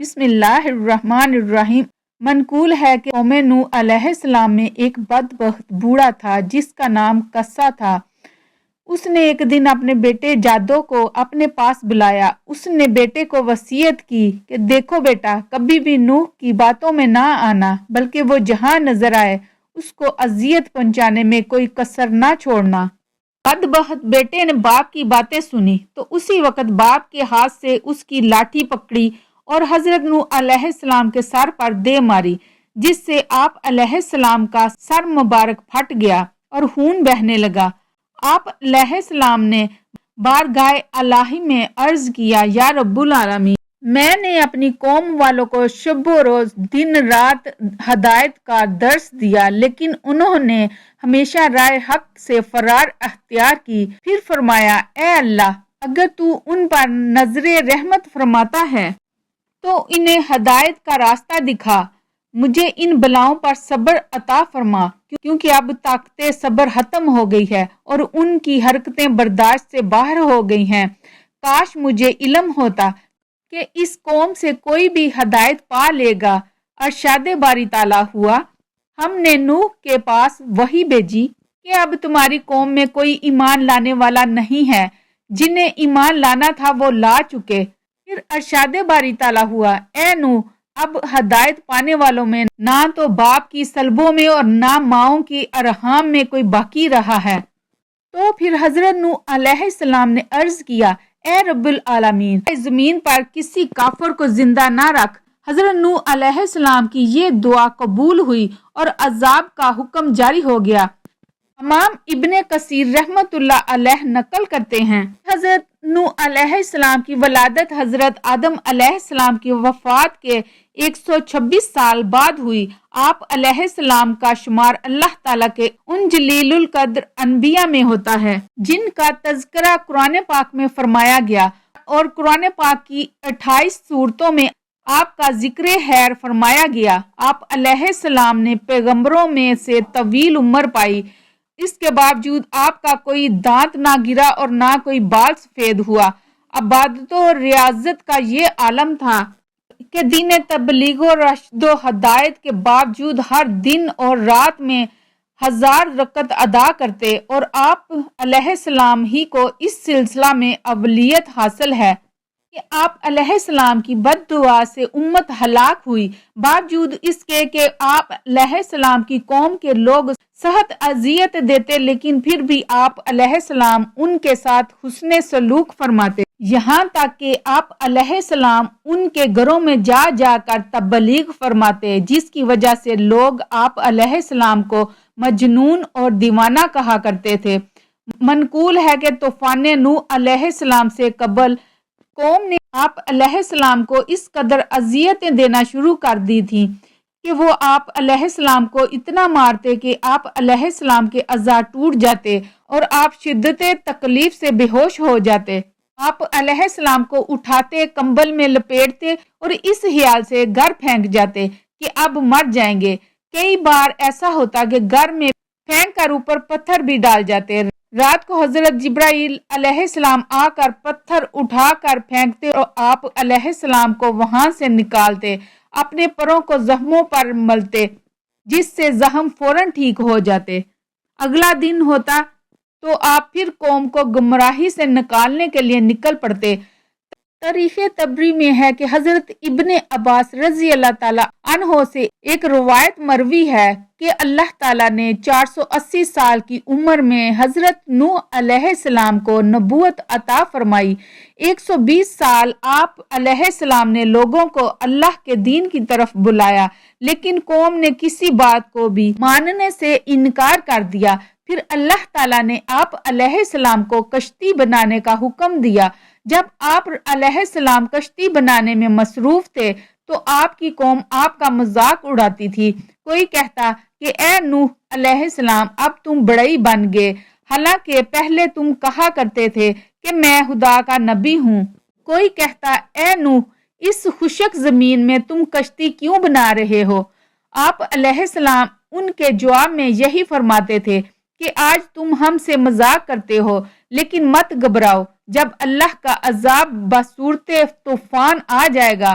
بسم اللہ الرحمن الرحیم۔ منقول ہے کہ قوم نوح علیہ السلام میں ایک بدبخت بوڑھا تھا جس کا نام قصہ تھا۔ اس نے ایک دن اپنے بیٹے جادو کو اپنے پاس بلایا۔ اس نے بیٹے کو وصیت کی کہ دیکھو بیٹا، کبھی بھی نوح کی باتوں میں نہ آنا، بلکہ وہ جہاں نظر آئے اس کو اذیت پہنچانے میں کوئی کسر نہ چھوڑنا۔ بدبخت بیٹے نے باپ کی باتیں سنی تو اسی وقت باپ کے ہاتھ سے اس کی لاٹھی پکڑی اور حضرت نوح علیہ السلام کے سر پر دے ماری، جس سے آپ علیہ السلام کا سر مبارک پھٹ گیا اور خون بہنے لگا۔ آپ علیہ السلام نے بارگاہ الہی میں عرض کیا، یا رب العالمین، میں نے اپنی قوم والوں کو شب و روز دن رات ہدایت کا درس دیا، لیکن انہوں نے ہمیشہ رائے حق سے فرار اختیار کی۔ پھر فرمایا، اے اللہ، اگر تو ان پر نظر رحمت فرماتا ہے تو انہیں ہدایت کا راستہ دکھا، مجھے ان بلاؤں پر صبر عطا فرما، کیونکہ اب طاقت صبر ختم ہو گئی ہے اور ان کی حرکتیں برداشت سے باہر ہو گئی ہیں۔ کاش مجھے علم ہوتا کہ اس قوم سے کوئی بھی ہدایت پا لے گا۔ ارشاد باری تعالیٰ ہوا، ہم نے نوح کے پاس وحی بھیجی کہ اب تمہاری قوم میں کوئی ایمان لانے والا نہیں ہے، جنہیں ایمان لانا تھا وہ لا چکے۔ پھر ارشاد باری تعالیٰ ہوا، اے نوح، اب ہدایت پانے والوں میں نہ تو باپ کی سلبوں میں اور نہ ماؤں کی ارحام میں کوئی باقی رہا ہے۔ تو پھر حضرت نوح علیہ السلام نے عرض کیا، اے رب العالمین، زمین پر کسی کافر کو زندہ نہ رکھ۔ حضرت نوح علیہ السلام کی یہ دعا قبول ہوئی اور عذاب کا حکم جاری ہو گیا۔ امام ابن کثیر رحمت اللہ علیہ نقل کرتے ہیں، حضرت نوح علیہ السلام کی ولادت حضرت آدم علیہ السلام کی وفات کے 126 سال بعد ہوئی۔ آپ علیہ السلام کا شمار اللہ تعالیٰ کے ان جلیل القدر انبیاء میں ہوتا ہے جن کا تذکرہ قرآن پاک میں فرمایا گیا، اور قرآن پاک کی 28 سورتوں میں آپ کا ذکر خیر فرمایا گیا۔ آپ علیہ السلام نے پیغمبروں میں سے طویل عمر پائی، اس کے باوجود آپ کا کوئی دانت نہ گرا اور نہ کوئی بال سفید ہوا۔ عبادت و ریاضت کا یہ عالم تھا کہ دین تبلیغ و رشد و ہدایت کے باوجود ہر دن اور رات میں 1000 رکعت ادا کرتے، اور آپ علیہ السلام ہی کو اس سلسلہ میں اولیت حاصل ہے کہ آپ علیہ السلام کی بد دعا سے امت ہلاک ہوئی۔ باوجود اس کے کہ آپ علیہ السلام کی قوم کے لوگ سخت اذیت دیتے، لیکن پھر بھی آپ علیہ السلام ان کے ساتھ حسن سلوک فرماتے، یہاں تک کہ آپ علیہ السلام ان کے گھروں میں جا جا کر تبلیغ فرماتے، جس کی وجہ سے لوگ آپ علیہ السلام کو مجنون اور دیوانہ کہا کرتے تھے۔ منقول ہے کہ طوفان نوح علیہ السلام سے قبل قوم نے آپ علیہ السلام کو اس قدر اذیتیں دینا شروع کر دی تھیں کہ وہ آپ علیہ السلام کو اتنا مارتے کہ آپ علیہ السلام کے اعضاء ٹوٹ جاتے اور آپ شدت تکلیف سے بے ہوش ہو جاتے۔ آپ علیہ السلام کو اٹھاتے، کمبل میں لپیٹتے اور اس خیال سے گھر پھینک جاتے کہ اب مر جائیں گے۔ کئی بار ایسا ہوتا کہ گھر میں پھینک کر اوپر پتھر بھی ڈال جاتے۔ رات کو حضرت جبرائیل علیہ السلام آ کر پتھر اٹھا کر پھینکتے اور آپ علیہ السلام کو وہاں سے نکالتے، اپنے پروں کو زخموں پر ملتے، جس سے زخم فوراً ٹھیک ہو جاتے۔ اگلا دن ہوتا تو آپ پھر قوم کو گمراہی سے نکالنے کے لیے نکل پڑتے۔ تاریخ طبری میں ہے کہ حضرت ابن عباس رضی اللہ تعالیٰ عنہ سے ایک روایت مروی ہے کہ اللہ تعالیٰ نے 480 سال کی عمر میں حضرت نوح علیہ السلام کو نبوت عطا فرمائی۔ 120 سال آپ علیہ السلام نے لوگوں کو اللہ کے دین کی طرف بلایا، لیکن قوم نے کسی بات کو بھی ماننے سے انکار کر دیا۔ پھر اللہ تعالیٰ نے آپ علیہ السلام کو کشتی بنانے کا حکم دیا۔ جب آپ علیہ السلام کشتی بنانے میں مصروف تھے تو آپ کی قوم آپ کا مذاق اڑاتی تھی۔ کوئی کہتا کہ اے نوح علیہ السلام، اب تم بڑئی بن گئے، حالانکہ پہلے تم کہا کرتے تھے کہ میں خدا کا نبی ہوں۔ کوئی کہتا، اے نوح، اس خشک زمین میں تم کشتی کیوں بنا رہے ہو؟ آپ علیہ السلام ان کے جواب میں یہی فرماتے تھے کہ آج تم ہم سے مذاق کرتے ہو، لیکن مت گھبراؤ، جب اللہ کا عذاب بصورت طوفان آ جائے گا